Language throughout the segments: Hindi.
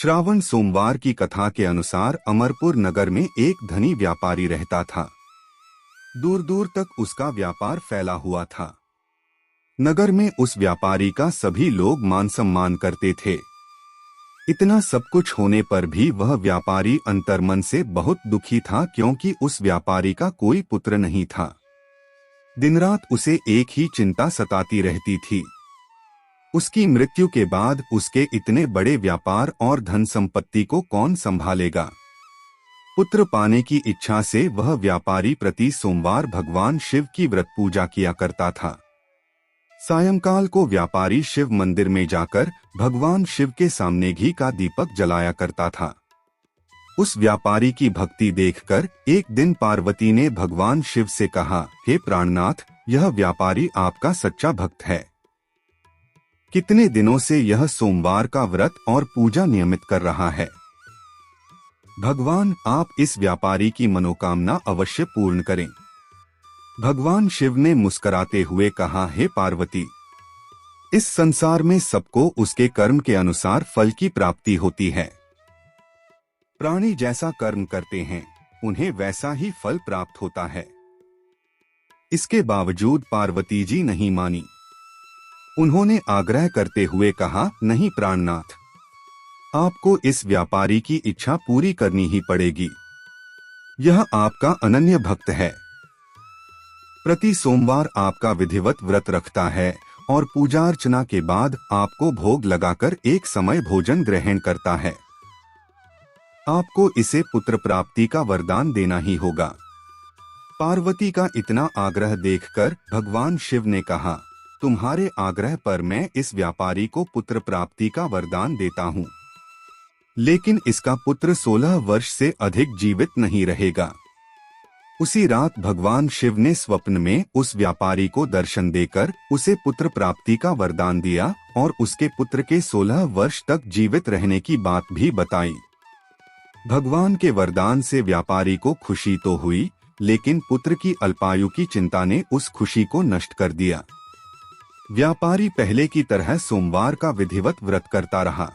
श्रावण सोमवार की कथा के अनुसार अमरपुर नगर में एक धनी व्यापारी रहता था। दूर दूर तक उसका व्यापार फैला हुआ था। नगर में उस व्यापारी का सभी लोग मान सम्मान करते थे। इतना सब कुछ होने पर भी वह व्यापारी अंतर्मन से बहुत दुखी था, क्योंकि उस व्यापारी का कोई पुत्र नहीं था। दिन रात उसे एक ही चिंता सताती रहती थी। उसकी मृत्यु के बाद उसके इतने बड़े व्यापार और धन संपत्ति को कौन संभालेगा। पुत्र पाने की इच्छा से वह व्यापारी प्रति सोमवार भगवान शिव की व्रत पूजा किया करता था। सायंकाल को व्यापारी शिव मंदिर में जाकर भगवान शिव के सामने घी का दीपक जलाया करता था। उस व्यापारी की भक्ति देखकर एक दिन पार्वती ने भगवान शिव से कहा, हे प्राणनाथ, यह व्यापारी आपका सच्चा भक्त है। कितने दिनों से यह सोमवार का व्रत और पूजा नियमित कर रहा है। भगवान, आप इस व्यापारी की मनोकामना अवश्य पूर्ण करें। भगवान शिव ने मुस्कुराते हुए कहा, हे पार्वती, इस संसार में सबको उसके कर्म के अनुसार फल की प्राप्ति होती है। प्राणी जैसा कर्म करते हैं, उन्हें वैसा ही फल प्राप्त होता है। इसके बावजूद पार्वती जी नहीं मानी। उन्होंने आग्रह करते हुए कहा, नहीं प्राणनाथ, आपको इस व्यापारी की इच्छा पूरी करनी ही पड़ेगी। यह आपका अनन्य भक्त है। प्रति सोमवार आपका विधिवत व्रत रखता है और पूजा अर्चना के बाद आपको भोग लगाकर एक समय भोजन ग्रहण करता है। आपको इसे पुत्र प्राप्ति का वरदान देना ही होगा। पार्वती का इतना आग्रह देखकर भगवान शिव ने कहा, तुम्हारे आग्रह पर मैं इस व्यापारी को पुत्र प्राप्ति का वरदान देता हूँ, लेकिन इसका पुत्र 16 वर्ष से अधिक जीवित नहीं रहेगा। उसी रात भगवान शिव ने स्वप्न में उस व्यापारी को दर्शन देकर उसे पुत्र प्राप्ति का वरदान दिया और उसके पुत्र के 16 वर्ष तक जीवित रहने की बात भी बताई। भगवान के वरदान से व्यापारी को खुशी तो हुई, लेकिन पुत्र की अल्पायु की चिंता ने उस खुशी को नष्ट कर दिया। व्यापारी पहले की तरह सोमवार का विधिवत व्रत करता रहा।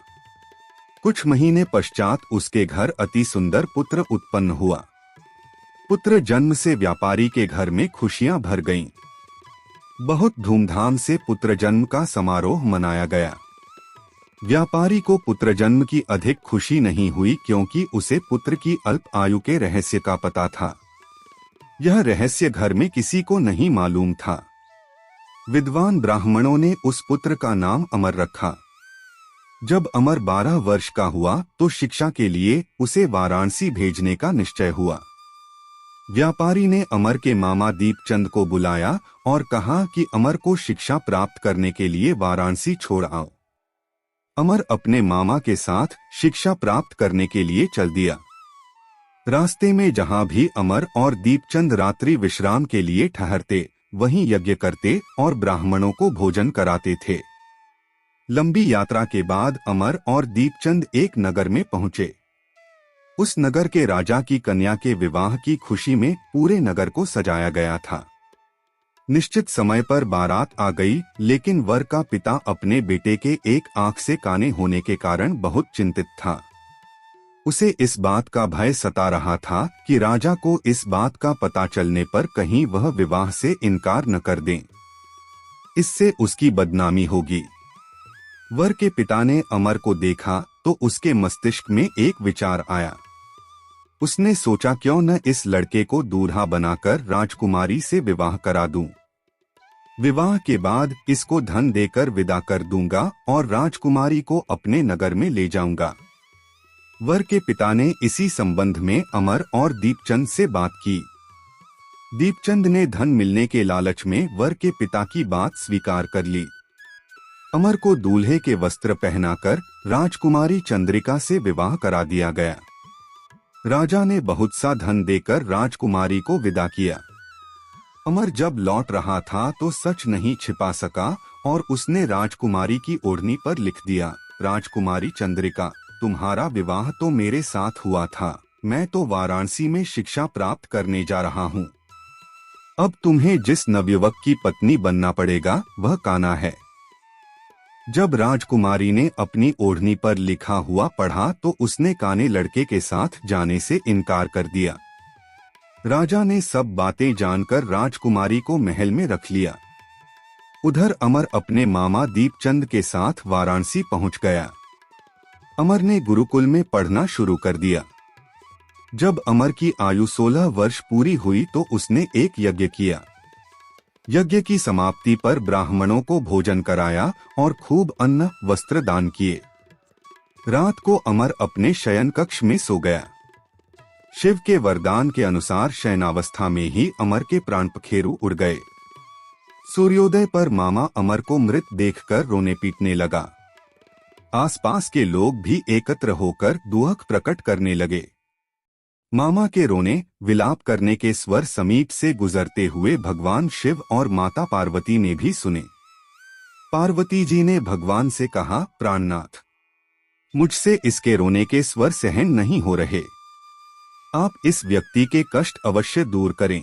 कुछ महीने पश्चात उसके घर अति सुंदर पुत्र उत्पन्न हुआ। पुत्र जन्म से व्यापारी के घर में खुशियां भर गईं। बहुत धूमधाम से पुत्र जन्म का समारोह मनाया गया। व्यापारी को पुत्र जन्म की अधिक खुशी नहीं हुई, क्योंकि उसे पुत्र की अल्प आयु के रहस्य का पता था। यह रहस्य घर में किसी को नहीं मालूम था। विद्वान ब्राह्मणों ने उस पुत्र का नाम अमर रखा। जब अमर 12 वर्ष का हुआ तो शिक्षा के लिए उसे वाराणसी भेजने का निश्चय हुआ। व्यापारी ने अमर के मामा दीपचंद को बुलाया और कहा कि अमर को शिक्षा प्राप्त करने के लिए वाराणसी छोड़ आओ। अमर अपने मामा के साथ शिक्षा प्राप्त करने के लिए चल दिया। रास्ते में जहां भी अमर और दीपचंद रात्रि विश्राम के लिए ठहरते, वहीं यज्ञ करते और ब्राह्मणों को भोजन कराते थे। लंबी यात्रा के बाद अमर और दीपचंद एक नगर में पहुंचे। उस नगर के राजा की कन्या के विवाह की खुशी में पूरे नगर को सजाया गया था। निश्चित समय पर बारात आ गई, लेकिन वर का पिता अपने बेटे के एक आंख से काने होने के कारण बहुत चिंतित था। उसे इस बात का भय सता रहा था कि राजा को इस बात का पता चलने पर कहीं वह विवाह से इनकार न कर दें। इससे उसकी बदनामी होगी। वर के पिता ने अमर को देखा तो उसके मस्तिष्क में एक विचार आया। उसने सोचा, क्यों न इस लड़के को दूल्हा बनाकर राजकुमारी से विवाह करा दूं। विवाह के बाद इसको धन देकर विदा कर दूंगा और राजकुमारी को अपने नगर में ले जाऊंगा। वर के पिता ने इसी संबंध में अमर और दीपचंद से बात की। दीपचंद ने धन मिलने के लालच में वर के पिता की बात स्वीकार कर ली। अमर को दूल्हे के वस्त्र पहनाकर राजकुमारी चंद्रिका से विवाह करा दिया गया। राजा ने बहुत सा धन देकर राजकुमारी को विदा किया। अमर जब लौट रहा था तो सच नहीं छिपा सका और उसने राजकुमारी की ओढ़नी पर लिख दिया, राजकुमारी चंद्रिका, तुम्हारा विवाह तो मेरे साथ हुआ था, मैं तो वाराणसी में शिक्षा प्राप्त करने जा रहा हूँ। अब तुम्हें जिस नवयुवक की पत्नी बनना पड़ेगा वह कान्हा है। जब राजकुमारी ने अपनी ओढ़नी पर लिखा हुआ पढ़ा तो उसने काने लड़के के साथ जाने से इनकार कर दिया। राजा ने सब बातें जानकर राजकुमारी को महल में रख लिया। उधर अमर अपने मामा दीपचंद के साथ वाराणसी पहुंच गया। अमर ने गुरुकुल में पढ़ना शुरू कर दिया। जब अमर की आयु 16 वर्ष पूरी हुई तो उसने एक यज्ञ किया। यज्ञ की समाप्ति पर ब्राह्मणों को भोजन कराया और खूब अन्न वस्त्र दान किए। रात को अमर अपने शयन कक्ष में सो गया। शिव के वरदान के अनुसार शयनावस्था में ही अमर के प्राण पखेरु उड़ गए। सूर्योदय पर मामा अमर को मृत देखकर रोने पीटने लगा। आसपास के लोग भी एकत्र होकर दुख प्रकट करने लगे। मामा के रोने विलाप करने के स्वर समीप से गुजरते हुए भगवान शिव और माता पार्वती ने भी सुने। पार्वती जी ने भगवान से कहा, प्राणनाथ, मुझसे इसके रोने के स्वर सहन नहीं हो रहे। आप इस व्यक्ति के कष्ट अवश्य दूर करें।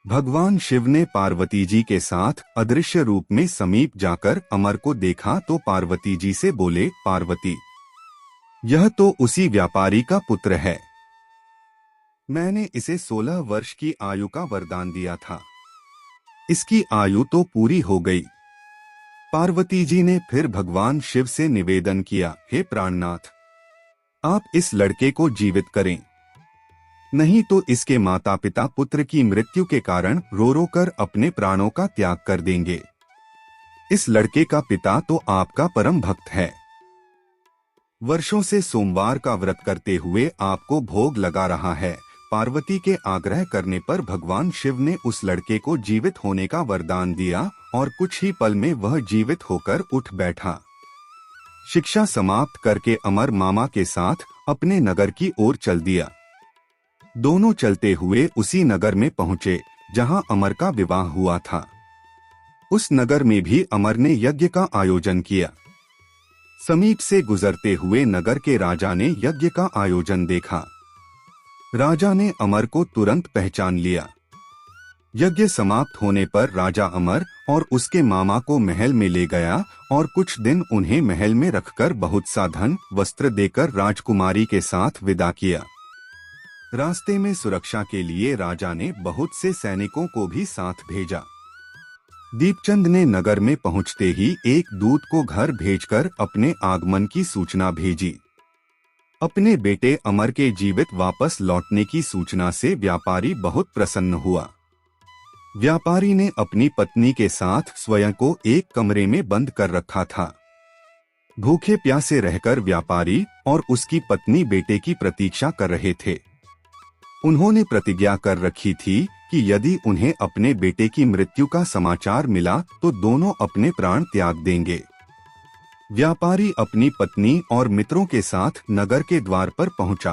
भगवान शिव ने पार्वती जी के साथ अदृश्य रूप में समीप जाकर अमर को देखा तो पार्वती जी से बोले, पार्वती, यह तो उसी व्यापारी का पुत्र है। मैंने इसे 16 वर्ष की आयु का वरदान दिया था। इसकी आयु तो पूरी हो गई। पार्वती जी ने फिर भगवान शिव से निवेदन किया, हे प्राणनाथ, आप इस लड़के को जीवित करें, नहीं तो इसके माता पिता पुत्र की मृत्यु के कारण रो रो कर अपने प्राणों का त्याग कर देंगे। इस लड़के का पिता तो आपका परम भक्त है। वर्षों से सोमवार का व्रत करते हुए आपको भोग लगा रहा है। पार्वती के आग्रह करने पर भगवान शिव ने उस लड़के को जीवित होने का वरदान दिया और कुछ ही पल में वह जीवित होकर उठ बैठा। शिक्षा समाप्त करके अमर मामा के साथ अपने नगर की ओर चल दिया। दोनों चलते हुए उसी नगर में पहुंचे जहां अमर का विवाह हुआ था। उस नगर में भी अमर ने यज्ञ का आयोजन किया। समीप से गुजरते हुए नगर के राजा ने यज्ञ का आयोजन देखा। राजा ने अमर को तुरंत पहचान लिया। यज्ञ समाप्त होने पर राजा अमर और उसके मामा को महल में ले गया और कुछ दिन उन्हें महल में रखकर बहुत सा धन वस्त्र देकर राजकुमारी के साथ विदा किया। रास्ते में सुरक्षा के लिए राजा ने बहुत से सैनिकों को भी साथ भेजा। दीपचंद ने नगर में पहुंचते ही एक दूत को घर भेजकर अपने आगमन की सूचना भेजी। अपने बेटे अमर के जीवित वापस लौटने की सूचना से व्यापारी बहुत प्रसन्न हुआ। व्यापारी ने अपनी पत्नी के साथ स्वयं को एक कमरे में बंद कर रखा था। भूखे प्यासे रहकर व्यापारी और उसकी पत्नी बेटे की प्रतीक्षा कर रहे थे। उन्होंने प्रतिज्ञा कर रखी थी कि यदि उन्हें अपने बेटे की मृत्यु का समाचार मिला तो दोनों अपने प्राण त्याग देंगे। व्यापारी अपनी पत्नी और मित्रों के साथ नगर के द्वार पर पहुंचा।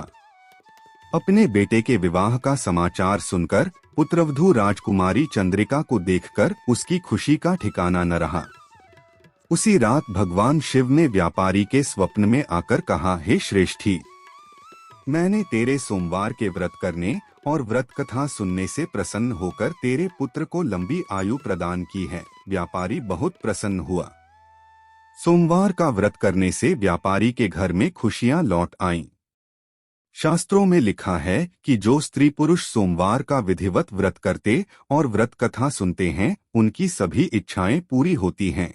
अपने बेटे के विवाह का समाचार सुनकर पुत्रवधू राजकुमारी चंद्रिका को देखकर उसकी खुशी का ठिकाना न रहा। उसी रात भगवान शिव ने व्यापारी के स्वप्न में आकर कहा, हे श्रेष्ठी, मैंने तेरे सोमवार के व्रत करने और व्रत कथा सुनने से प्रसन्न होकर तेरे पुत्र को लंबी आयु प्रदान की है। व्यापारी बहुत प्रसन्न हुआ। सोमवार का व्रत करने से व्यापारी के घर में खुशियां लौट आईं। शास्त्रों में लिखा है कि जो स्त्री पुरुष सोमवार का विधिवत व्रत करते और व्रत कथा सुनते हैं, उनकी सभी इच्छाएं पूरी होती हैं।